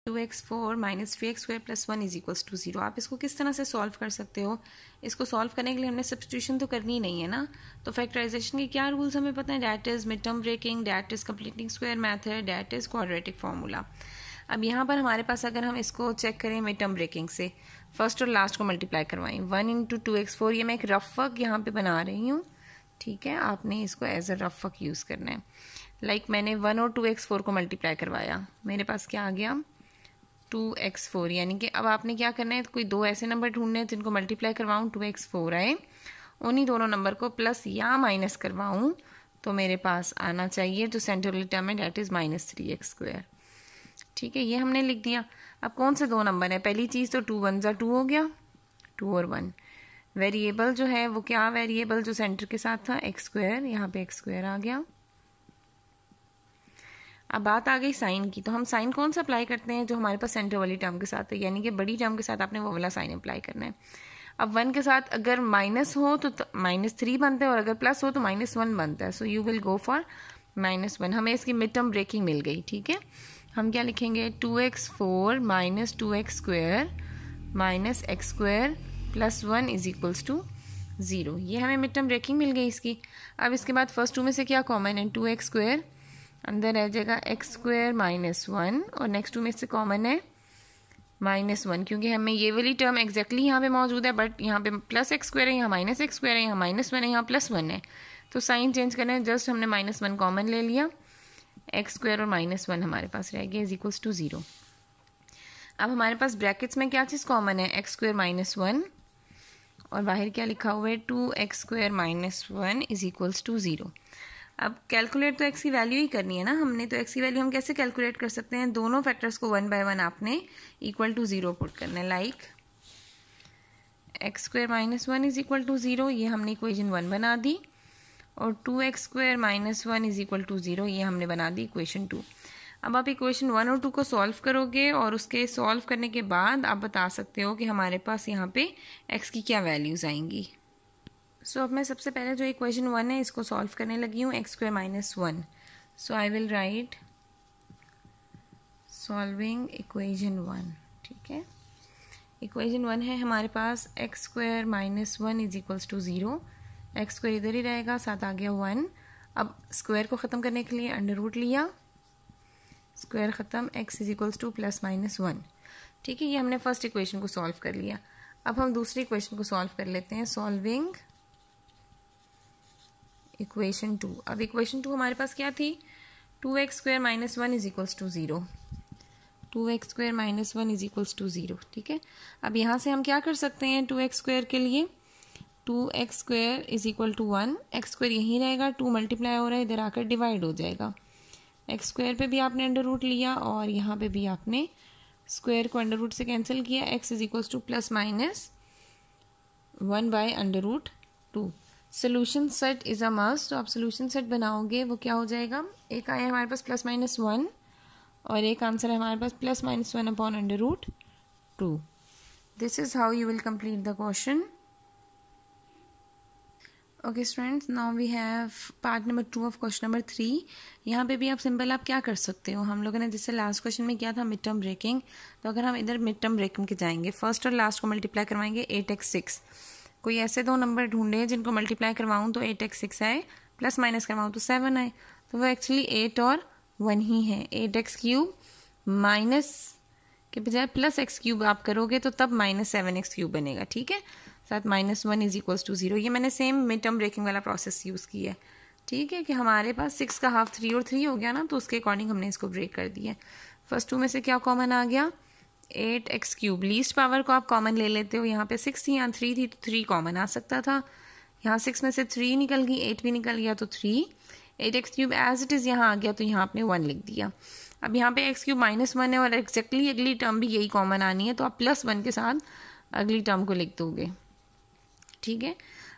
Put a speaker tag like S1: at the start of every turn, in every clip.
S1: 2x4 minus 3x² plus 1 is equals to 0। आप इसको किस तरह से सॉल्व कर सकते हो? इसको सॉल्व करने के लिए हमने सब्स्टिट्यूशन तो करनी नहीं है ना। तो फैक्टराइजेशन के क्या रूल्स हमें पता है? That is mid term breaking, that is completing square method, that is quadratic formula. अब यहाँ पर हमारे पास अगर हम इसको चेक करें मिड टर्म ब्रेकिंग से, फर्स्ट और लास्ट को मल्टीप्लाई करवाएं 1 इंटू 2x4। ये मैं एक रफ वर्क यहाँ पे बना रही हूँ, ठीक है। आपने इसको as a rough work use करना है। लाइक मैंने 1 और 2x4 को मल्टीप्लाई करवाया, मेरे पास क्या आ गया 2x4। यानी कि अब आपने क्या करना है, कोई दो ऐसे नंबर ढूंढने हैं जिनको मल्टीप्लाई करवाऊँ 2x4 आए, उन्हीं दोनों नंबर को प्लस या माइनस करवाऊँ तो मेरे पास आना चाहिए जो सेंटर वाली टर्म है डैट इज -3x²। ठीक है, ये हमने लिख दिया। अब कौन से दो नंबर है? पहली चीज़ तो 2 1 2 हो गया, 2 और 1। वेरिएबल जो है वो क्या वेरिएबल जो सेंटर के साथ था x², यहाँ पे x² आ गया। अब बात आ गई साइन की, तो हम साइन कौन सा अप्लाई करते हैं? जो हमारे पास सेंटर वाली टर्म के साथ है, यानी कि बड़ी टर्म के साथ आपने वो वाला साइन अप्लाई करना है। अब 1 के साथ अगर माइनस हो तो -3 बनता है, और अगर प्लस हो तो -1 बनता है। So you will go for -1। हमें इसकी मिड टर्म ब्रेकिंग मिल गई, ठीक है। हम क्या लिखेंगे 2x4 minus 2x² minus x² plus 1 is equals to 0। ये हमें मिड टर्म ब्रेकिंग मिल गई इसकी। अब इसके बाद फर्स्ट टू में से क्या कॉमन है? 2x², अंदर रह जाएगा x² माइनस 1, और नेक्स्ट टू में से कॉमन है -1, क्योंकि हमें ये वाली टर्म एग्जैक्टली यहाँ पे मौजूद है, बट यहाँ पे प्लस x² है, यहाँ -x² है, यहाँ -1 है, यहाँ +1 है। तो साइन चेंज करना है, जस्ट हमने -1 कॉमन ले लिया, x² और -1 हमारे पास रह गया इज इक्वल्स टू 0। अब हमारे पास ब्रैकेट्स में क्या चीज़ कॉमन है? x² -1, और बाहर क्या लिखा हुआ है 2x² -1 इज इक्वल्स टू 0। अब कैलकुलेट तो x की वैल्यू ही करनी है ना हमने, तो x की वैल्यू हम कैसे कैलकुलेट कर सकते हैं? दोनों फैक्टर्स को 1 बाय 1 आपने इक्वल टू 0 पुट करना है। Like x² -1 is equal to 0, ये हमने इक्वेशन 1 बना दी, और 2x² -1 इज इक्वल टू 0, ये हमने बना दी इक्वेशन 2। अब आप इक्वेशन 1 और 2 को सॉल्व करोगे, और उसके सॉल्व करने के बाद आप बता सकते हो कि हमारे पास यहाँ पे x की क्या वैल्यूज़ आएंगी। सो अब मैं सबसे पहले जो इक्वेशन 1 है इसको सॉल्व करने लगी हूँ, x² -1। So I will write solving equation 1, ठीक है। इक्वेशन 1 है हमारे पास x² -1 is equals to 0। x² इधर ही रहेगा, साथ आ गया 1। अब स्क्वायर को ख़त्म करने के लिए अंडर रूट लिया, स्क्वायर ख़त्म, x इज इक्वल्स टू +-1, ठीक है। ये हमने फर्स्ट इक्वेशन को सॉल्व कर लिया। अब हम दूसरी इक्वेशन को सॉल्व कर लेते हैं, सॉल्विंग इक्वेशन 2। अब इक्वेशन 2 हमारे पास क्या थी? 2x² -1 is equals to 0, 2x² -1 is equals to 0, ठीक है। अब यहाँ से हम क्या कर सकते हैं 2x² के लिए? 2x² is equal to 1, x² यहीं रहेगा, 2 मल्टीप्लाई हो रहा है, इधर आकर डिवाइड हो जाएगा। x² पे भी आपने अंडर रूट लिया, और यहाँ पे भी आपने स्क्वायर को अंडर रूट से कैंसिल किया, x is equals to +-1 by under root 2। Solution set is a must, तो आप सोल्यूशन सेट बनाओगे वो क्या हो जाएगा? एक आया हमारे पास +-1, और एक आंसर है हमारे पास +-1 upon under root 2। This is how you will complete the question. Okay students, now we have part number 2 of question number 3। यहाँ पे भी आप सिंपल आप क्या कर सकते हो, हम लोगों ने जैसे लास्ट क्वेश्चन में किया था मिड टर्म ब्रेकिंग, तो अगर हम इधर मिड टर्म ब्रेकिंग के जाएंगे, फर्स्ट और लास्ट को मल्टीप्लाई करवाएंगे 8x6। कोई ऐसे दो नंबर ढूंढे जिनको मल्टीप्लाई करवाऊँ तो 8x6 आए, प्लस माइनस करवाऊँ तो 7 आए, तो वो एक्चुअली 8 और 1 ही है। 8x³ माइनस के बजाय +x³ आप करोगे तो तब -7x³ बनेगा, ठीक है। साथ -1 इज इक्वल्स टू 0। ये मैंने सेम मिड टर्म ब्रेकिंग वाला प्रोसेस यूज़ किया है, ठीक है, कि हमारे पास 6 का हाफ 3 और 3 हो गया ना, तो उसके अकॉर्डिंग हमने इसको ब्रेक कर दिया। फर्स्ट 2 में से क्या कॉमन आ गया? 8x³। लीस्ट पावर को आप कॉमन ले लेते हो, यहाँ पे 6 थी, यहाँ 3 थी, तो 3 कॉमन आ सकता था। यहाँ 6 में से 3 निकल गई, 8 भी निकल गया, तो 3। 8x³ एज इट इज़ यहाँ आ गया, तो यहाँ आपने 1 लिख दिया। अब यहाँ पे x³ -1 है, और एग्जैक्टली अगली टर्म भी यही कॉमन आनी है, तो आप +1 के साथ अगली टर्म को लिख दोगे, ठीक है।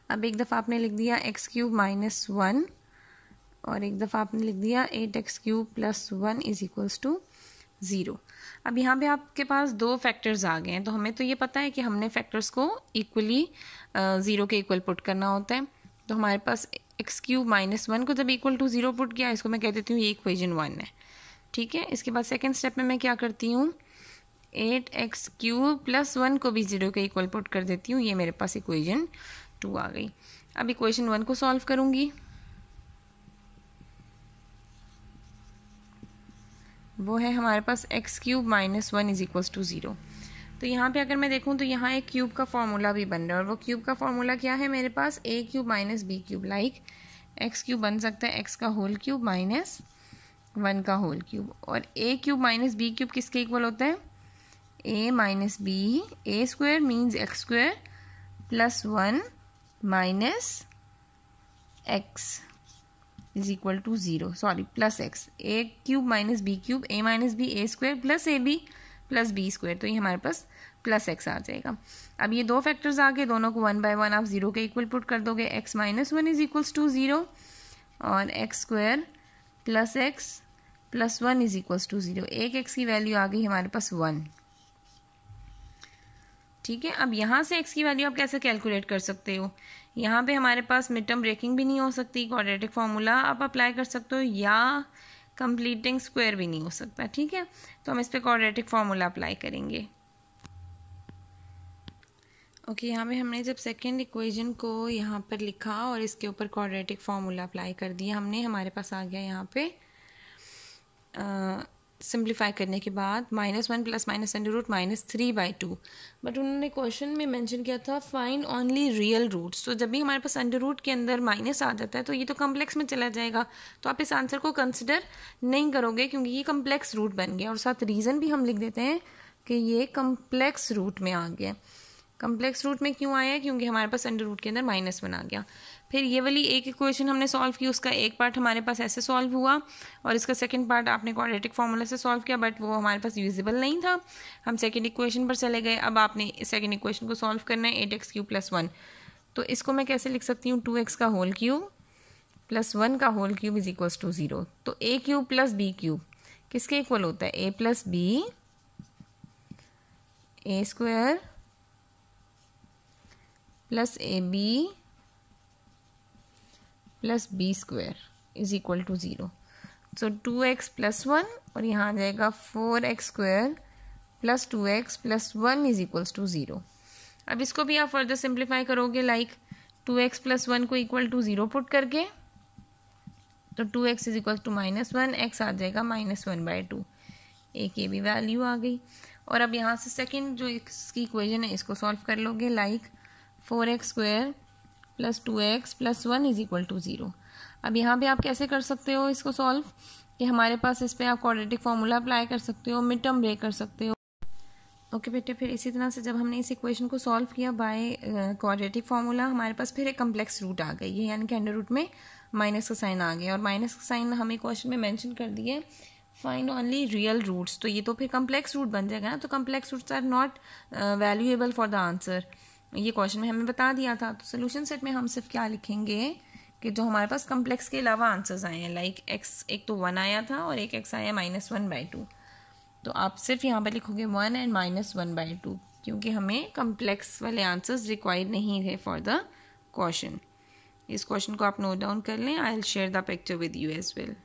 S1: अब एक दफ़ा आपने लिख दिया x³ -1, और एक दफ़ा आपने लिख दिया 8x³ + 1 इज इक्वल्स टू 0। अब यहाँ पे आपके पास दो फैक्टर्स आ गए हैं, तो हमें तो ये पता है कि हमने फैक्टर्स को इक्वली 0 के इक्वल पुट करना होता है। तो हमारे पास x³ -1 को जब इक्वल टू 0 पुट किया, इसको मैं कह देती हूँ ये इक्वेशन 1 है, ठीक है। इसके बाद सेकेंड स्टेप में मैं क्या करती हूँ, 8x³ प्लस 1 को भी 0 के इक्वल पुट कर देती हूँ। ये मेरे पास इक्वेशन 2 आ गई। अब इक्वेशन 1 को सॉल्व करूँगी। वो है हमारे पास x³ minus 1 is equals to 0। तो यहाँ पे अगर मैं देखूँ तो यहाँ एक क्यूब का फॉर्मूला भी बन रहा है, और वो क्यूब का फॉर्मूला क्या है मेरे पास, a³ minus b³, like x³ बन सकता है x का होल क्यूब माइनस 1 का होल क्यूब। और a³ माइनस b³ किसके इक्वल होता है, a minus b, a² means x² plus 1 minus x is equal to 0, sorry plus x, a³ minus b³ a minus b a² plus ab plus b², तो ये हमारे पास plus x आ जाएगा। अब ये दो फैक्टर्स आ गए, दोनों को 1 बाय 1 आप 0 के इक्वल पुट कर दोगे, x minus 1 is equals to 0 और x² plus x plus 1 is equals to 0। एक x की वैल्यू आ गई हमारे पास 1। ठीक है, अब यहाँ से x की वैल्यू आप कैसे कैलकुलेट कर सकते हो, यहाँ पे हमारे पास मिड टर्म ब्रेकिंग भी नहीं हो सकती, क्वाड्रेटिक फॉर्मूला आप अप्लाई कर सकते हो, या कंप्लीटिंग स्क्वायर भी नहीं हो सकता। ठीक है, तो हम इस पे क्वाड्रेटिक फॉर्मूला अप्लाई करेंगे। ओके, यहाँ पे हमने जब सेकेंड इक्वेशन को यहाँ पर लिखा और इसके ऊपर क्वाड्रेटिक फॉर्मूला अप्लाई कर दिया हमने, हमारे पास आ गया यहाँ पे सिंप्लीफाई करने के बाद -1 plus minus under root -3/2। But उन्होंने क्वेश्चन में मेंशन किया था फाइंड ओनली रियल रूट्स। तो जब भी हमारे पास अंडर रूट के अंदर माइनस आ जाता है तो ये तो कम्प्लेक्स में चला जाएगा, तो आप इस आंसर को कंसिडर नहीं करोगे क्योंकि ये कम्प्लेक्स रूट बन गया। और साथ रीज़न भी हम लिख देते हैं कि ये कम्प्लेक्स रूट में आ गया। कम्प्लेक्स रूट में क्यों आया है, क्योंकि हमारे पास अंडर रूट के अंदर -1 आ गया। फिर ये वाली एक इक्वेशन हमने सॉल्व की, उसका एक पार्ट हमारे पास ऐसे सॉल्व हुआ और इसका सेकंड पार्ट आपने क्वाड्रेटिक फॉर्मूला से सॉल्व किया, बट वो हमारे पास यूजेबल नहीं था, हम सेकंड इक्वेशन पर चले गए। अब आपने सेकंड इक्वेशन को सॉल्व करना है, 8x³ प्लस 1। तो इसको मैं कैसे लिख सकती हूँ, 2x का होल क्यूब प्लस 1 का whole cube is equals to 0। तो a³ प्लस b³ किसके इक्वल होता है, a plus b a² plus ab plus b² is equal to 0। So 2x plus 1 और यहाँ आ जाएगा 4x² plus 2x plus 1 is equals to 0। अब इसको भी आप फर्दर सिंप्लीफाई करोगे, लाइक 2x प्लस 1 को इक्वल टू 0 पुट करके, तो 2x is equal to -1, x आ जाएगा -1/2। एक ये भी वैल्यू आ गई। और अब यहाँ से सेकेंड जो इसकी इक्वेशन है इसको सॉल्व कर लोगे, like 4x² plus 2x plus 1 is equal to 0। अब यहाँ पे आप कैसे कर सकते हो इसको सॉल्व, कि हमारे पास इस पे आप क्वाड्रेटिक फॉर्मूला अप्लाई कर सकते हो, मिड टर्म ब्रेक कर सकते हो। ओके बेटे, फिर इसी तरह से जब हमने इस इक्वेशन को सॉल्व किया बाय क्वाड्रेटिक फॉर्मूला, हमारे पास फिर एक कम्प्लेक्स रूट आ गई है, यानी कि अंडर रूट में माइनस का साइन आ गया, और माइनस का साइन हमें क्वेश्चन में मेंशन कर दिए फाइंड ओनली रियल रूट्स। तो ये तो फिर कम्प्लेक्स रूट बन जाएगा ना, तो complex roots are not valuable for the answer, ये क्वेश्चन में हमें बता दिया था। तो सोल्यूशन सेट में हम सिर्फ क्या लिखेंगे कि जो हमारे पास कम्प्लेक्स के अलावा आंसर्स आए हैं, लाइक x एक तो 1 आया था और एक x आया -1/2, तो आप सिर्फ यहाँ पर लिखोगे 1 एंड -1/2, क्योंकि हमें कम्प्लेक्स वाले आंसर्स रिक्वायर्ड नहीं है फॉर द क्वेश्चन। इस क्वेश्चन को आप नोट डाउन कर लें, I will share the picture with you as well.